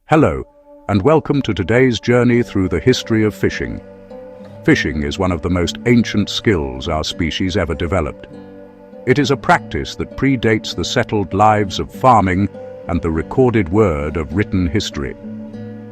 Hello, and welcome to today's journey through the history of fishing. Fishing is one of the most ancient skills our species ever developed. It is a practice that predates the settled lives of farming and the recorded word of written history.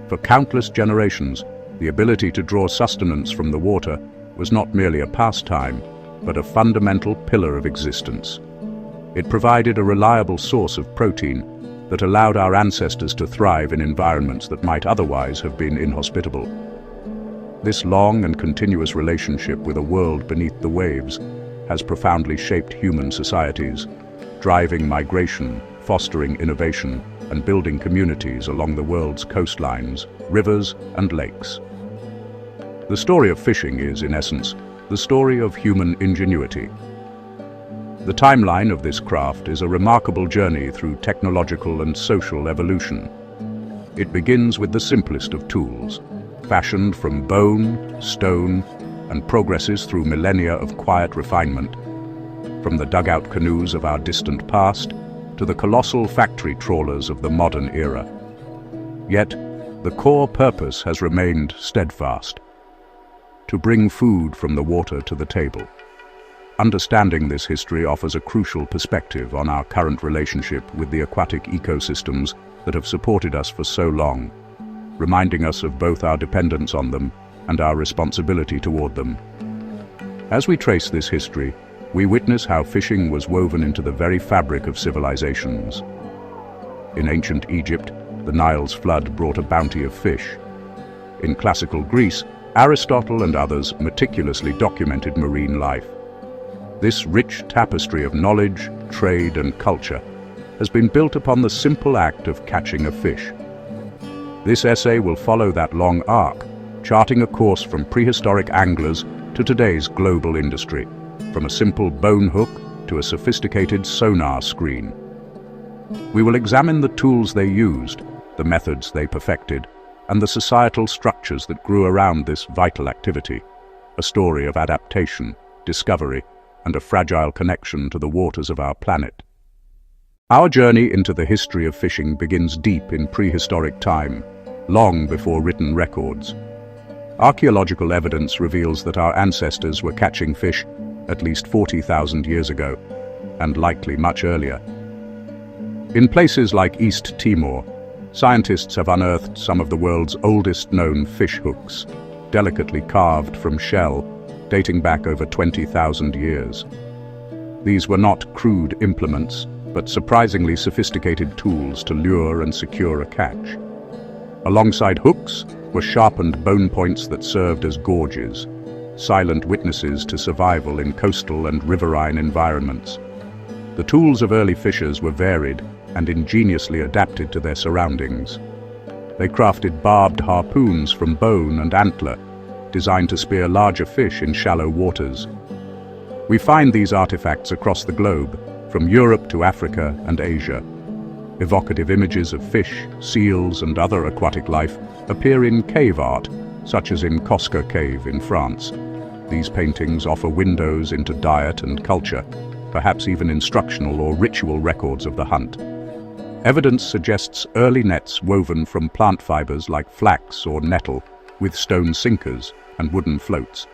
For countless generations, the ability to draw sustenance from the water was not merely a pastime, but a fundamental pillar of existence. It provided a reliable source of protein that allowed our ancestors to thrive in environments that might otherwise have been inhospitable. This long and continuous relationship with a world beneath the waves has profoundly shaped human societies, driving migration, fostering innovation, and building communities along the world's coastlines, rivers, and lakes. The story of fishing is, in essence, the story of human ingenuity. The timeline of this craft is a remarkable journey through technological and social evolution. It begins with the simplest of tools, fashioned from bone, stone, and progresses through millennia of quiet refinement, from the dugout canoes of our distant past to the colossal factory trawlers of the modern era. Yet, the core purpose has remained steadfast: to bring food from the water to the table. Understanding this history offers a crucial perspective on our current relationship with the aquatic ecosystems that have supported us for so long, reminding us of both our dependence on them and our responsibility toward them. As we trace this history, we witness how fishing was woven into the very fabric of civilizations. In ancient Egypt, the Nile's flood brought a bounty of fish. In classical Greece, Aristotle and others meticulously documented marine life. This rich tapestry of knowledge, trade, and culture has been built upon the simple act of catching a fish. This essay will follow that long arc, charting a course from prehistoric anglers to today's global industry, from a simple bone hook to a sophisticated sonar screen. We will examine the tools they used, the methods they perfected, and the societal structures that grew around this vital activity, a story of adaptation, discovery, and a fragile connection to the waters of our planet. Our journey into the history of fishing begins deep in prehistoric time, long before written records. Archaeological evidence reveals that our ancestors were catching fish at least 40,000 years ago, and likely much earlier. In places like East Timor, scientists have unearthed some of the world's oldest known fish hooks, delicately carved from shell, dating back over 20,000 years. These were not crude implements, but surprisingly sophisticated tools to lure and secure a catch. Alongside hooks were sharpened bone points that served as gorges, silent witnesses to survival in coastal and riverine environments. The tools of early fishers were varied and ingeniously adapted to their surroundings. They crafted barbed harpoons from bone and antler, designed to spear larger fish in shallow waters. We find these artifacts across the globe, from Europe to Africa and Asia. Evocative images of fish, seals, and other aquatic life appear in cave art, such as in Cosca Cave in France. These paintings offer windows into diet and culture, perhaps even instructional or ritual records of the hunt. Evidence suggests early nets woven from plant fibers like flax or nettle, with stone sinkers and wooden floats.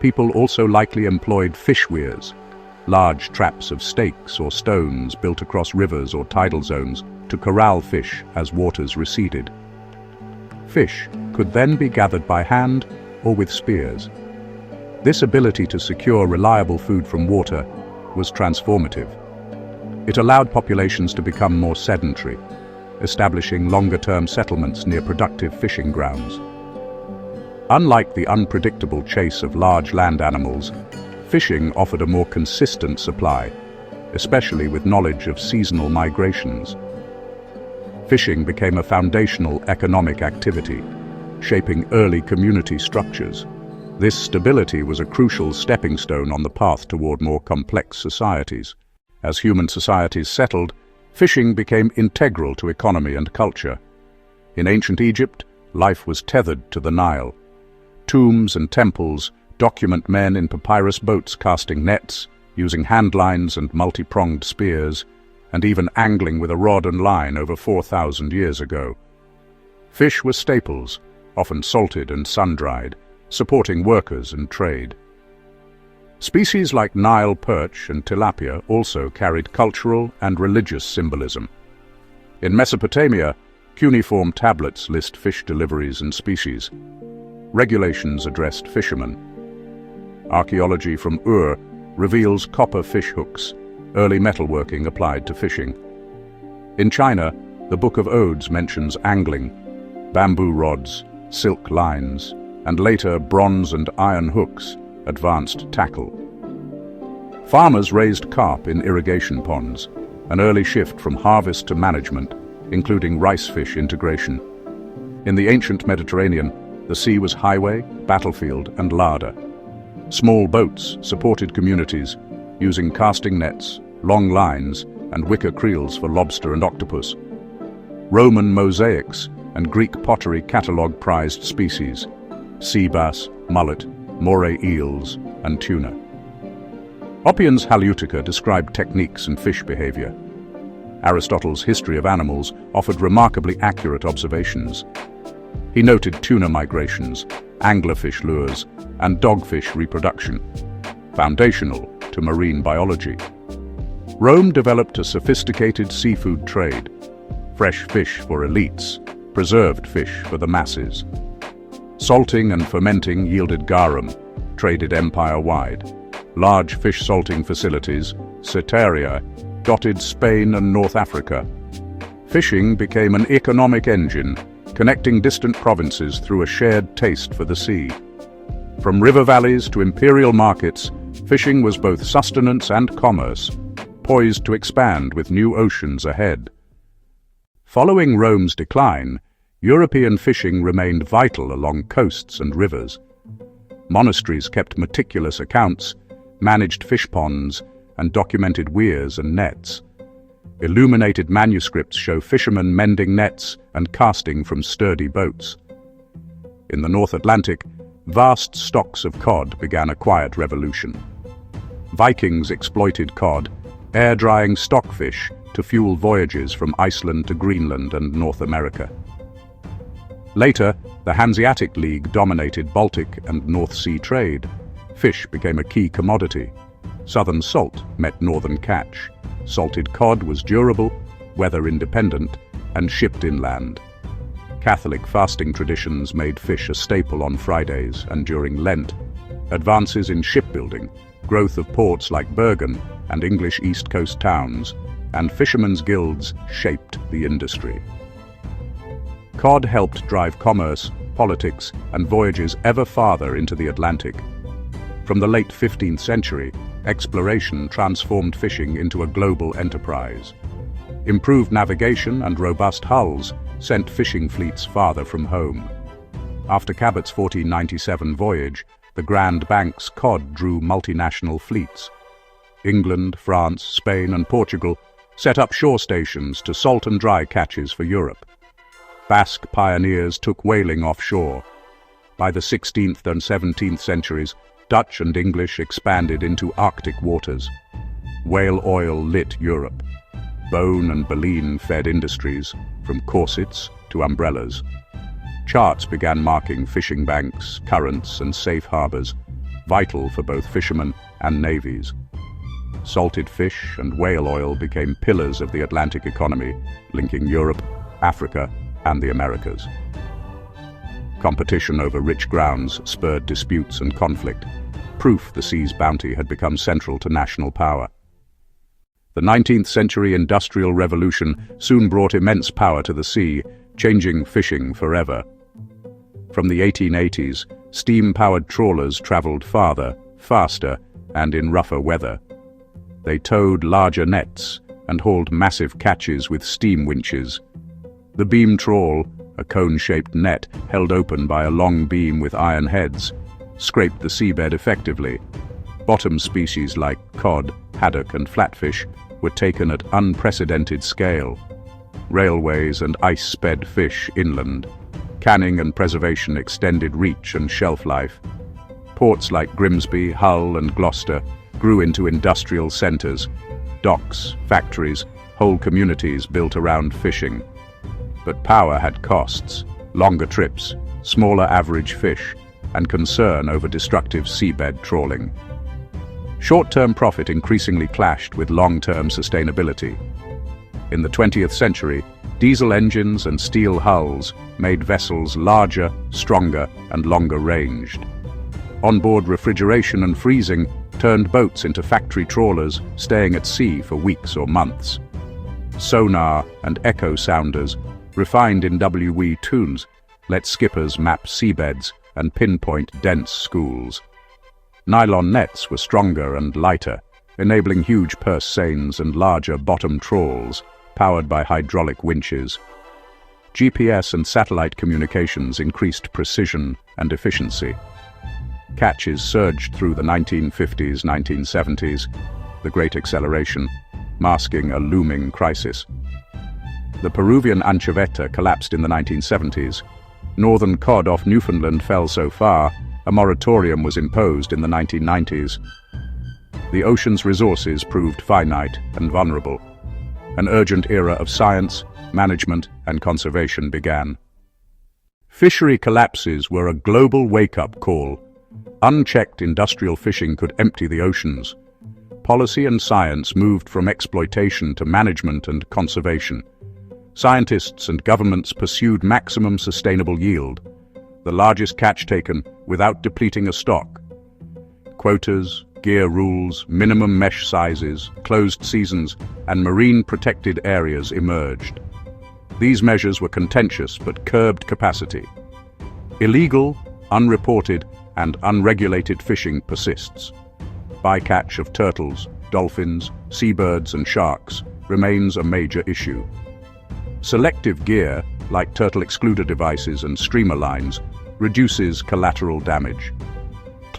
People also likely employed fish weirs, large traps of stakes or stones built across rivers or tidal zones to corral fish as waters receded. Fish could then be gathered by hand or with spears. This ability to secure reliable food from water was transformative. It allowed populations to become more sedentary, establishing longer-term settlements near productive fishing grounds. Unlike the unpredictable chase of large land animals, fishing offered a more consistent supply, especially with knowledge of seasonal migrations. Fishing became a foundational economic activity, shaping early community structures. This stability was a crucial stepping stone on the path toward more complex societies. As human societies settled, fishing became integral to economy and culture. In ancient Egypt, life was tethered to the Nile. Tombs and temples document men in papyrus boats casting nets, using handlines and multi-pronged spears, and even angling with a rod and line over 4,000 years ago. Fish were staples, often salted and sun-dried, supporting workers and trade. Species like Nile perch and tilapia also carried cultural and religious symbolism. In Mesopotamia, cuneiform tablets list fish deliveries and species. Regulations addressed fishermen. Archaeology from Ur reveals copper fish hooks, early metalworking applied to fishing. In China, the Book of Odes mentions angling, bamboo rods, silk lines, and later bronze and iron hooks, advanced tackle. Farmers raised carp in irrigation ponds, an early shift from harvest to management, including rice fish integration. In the ancient Mediterranean, the sea was highway, battlefield, and larder. Small boats supported communities, using casting nets, long lines, and wicker creels for lobster and octopus. Roman mosaics and Greek pottery catalogue prized species: sea bass, mullet, moray eels, and tuna. Oppian's Haleutica described techniques and fish behavior. Aristotle's History of Animals offered remarkably accurate observations. He noted tuna migrations, anglerfish lures, and dogfish reproduction, foundational to marine biology. Rome developed a sophisticated seafood trade: fresh fish for elites, preserved fish for the masses. Salting and fermenting yielded garum, traded empire-wide. Large fish salting facilities, ceteria, dotted Spain and North Africa. Fishing became an economic engine, connecting distant provinces through a shared taste for the sea. From river valleys to imperial markets, fishing was both sustenance and commerce, poised to expand with new oceans ahead. Following Rome's decline, European fishing remained vital along coasts and rivers. Monasteries kept meticulous accounts, managed fish ponds, and documented weirs and nets. Illuminated manuscripts show fishermen mending nets and casting from sturdy boats. In the North Atlantic, vast stocks of cod began a quiet revolution. Vikings exploited cod, air-drying stockfish to fuel voyages from Iceland to Greenland and North America. Later, the Hanseatic League dominated Baltic and North Sea trade. Fish became a key commodity. Southern salt met northern catch. Salted cod was durable, weather-independent, and shipped inland. Catholic fasting traditions made fish a staple on Fridays and during Lent. Advances in shipbuilding, growth of ports like Bergen and English East Coast towns, and fishermen's guilds shaped the industry. Cod helped drive commerce, politics, and voyages ever farther into the Atlantic. From the late 15th century, exploration transformed fishing into a global enterprise. Improved navigation and robust hulls sent fishing fleets farther from home. After Cabot's 1497 voyage, the Grand Banks cod drew multinational fleets. England, France, Spain, and Portugal set up shore stations to salt and dry catches for Europe. Basque pioneers took whaling offshore. By the 16th and 17th centuries, Dutch and English expanded into Arctic waters. Whale oil lit Europe. Bone and baleen fed industries, from corsets to umbrellas. Charts began marking fishing banks, currents, and safe harbors, vital for both fishermen and navies. Salted fish and whale oil became pillars of the Atlantic economy, linking Europe, Africa, and the Americas. Competition over rich grounds spurred disputes and conflict, proof the sea's bounty had become central to national power. The 19th century Industrial Revolution soon brought immense power to the sea, changing fishing forever. From the 1880s, steam-powered trawlers traveled farther, faster, and in rougher weather. They towed larger nets and hauled massive catches with steam winches. The beam trawl, a cone-shaped net held open by a long beam with iron heads, scraped the seabed effectively. Bottom species like cod, haddock, and flatfish were taken at unprecedented scale. Railways and ice sped fish inland. Canning and preservation extended reach and shelf life. Ports like Grimsby, Hull, and Gloucester grew into industrial centres. Docks, factories, whole communities built around fishing. But power had costs. longer trips, smaller average fish, and concern over destructive seabed trawling. Short-term profit increasingly clashed with long-term sustainability. In the 20th century, diesel engines and steel hulls made vessels larger, stronger, and longer-ranged. Onboard refrigeration and freezing turned boats into factory trawlers, staying at sea for weeks or months. Sonar and echo sounders, refined in WE tunes, let skippers map seabeds and pinpoint dense schools. Nylon nets were stronger and lighter, enabling huge purse seines and larger bottom trawls, powered by hydraulic winches. GPS and satellite communications increased precision and efficiency. Catches surged through the 1950s, 1970s, the Great Acceleration, masking a looming crisis. The Peruvian anchoveta collapsed in the 1970s. Northern cod off Newfoundland fell so far, a moratorium was imposed in the 1990s. The ocean's resources proved finite and vulnerable. An urgent era of science, management, and conservation began. Fishery collapses were a global wake-up call. Unchecked industrial fishing could empty the oceans. Policy and science moved from exploitation to management and conservation. Scientists and governments pursued maximum sustainable yield, the largest catch taken without depleting a stock. Quotas, gear rules, minimum mesh sizes, closed seasons, and marine protected areas emerged. These measures were contentious but curbed capacity. Illegal, unreported, and unregulated fishing persists. Bycatch of turtles, dolphins, seabirds, and sharks remains a major issue. Selective gear, like turtle excluder devices and streamer lines, reduces collateral damage.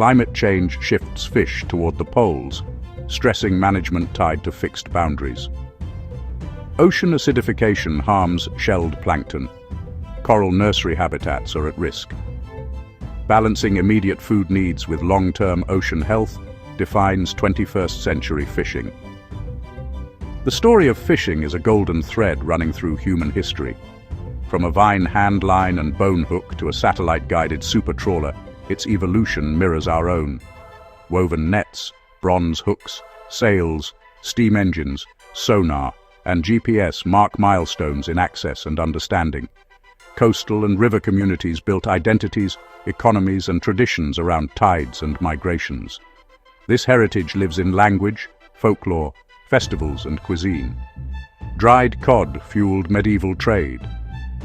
Climate change shifts fish toward the poles, stressing management tied to fixed boundaries. Ocean acidification harms shelled plankton. Coral nursery habitats are at risk. Balancing immediate food needs with long-term ocean health defines 21st century fishing. The story of fishing is a golden thread running through human history. From a vine hand line and bone hook to a satellite-guided super trawler, its evolution mirrors our own. Woven nets, bronze hooks, sails, steam engines, sonar, and GPS mark milestones in access and understanding. Coastal and river communities built identities, economies, and traditions around tides and migrations. This heritage lives in language, folklore, festivals, and cuisine. Dried cod fueled medieval trade.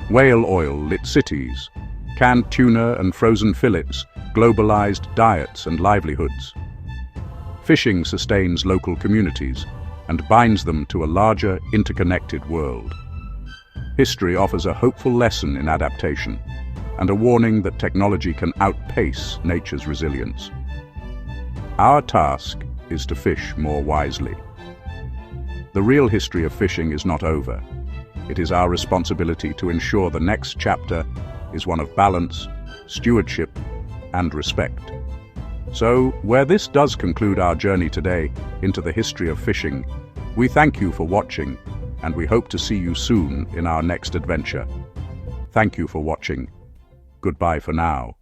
Whale oil lit cities. Canned tuna and frozen fillets globalized diets and livelihoods. Fishing sustains local communities and binds them to a larger, interconnected world. History offers a hopeful lesson in adaptation and a warning that technology can outpace nature's resilience. Our task is to fish more wisely. The real history of fishing is not over. It is our responsibility to ensure the next chapter is one of balance, stewardship, and respect. So, where this does conclude our journey today into the history of fishing, we thank you for watching, and we hope to see you soon in our next adventure. Thank you for watching. Goodbye for now.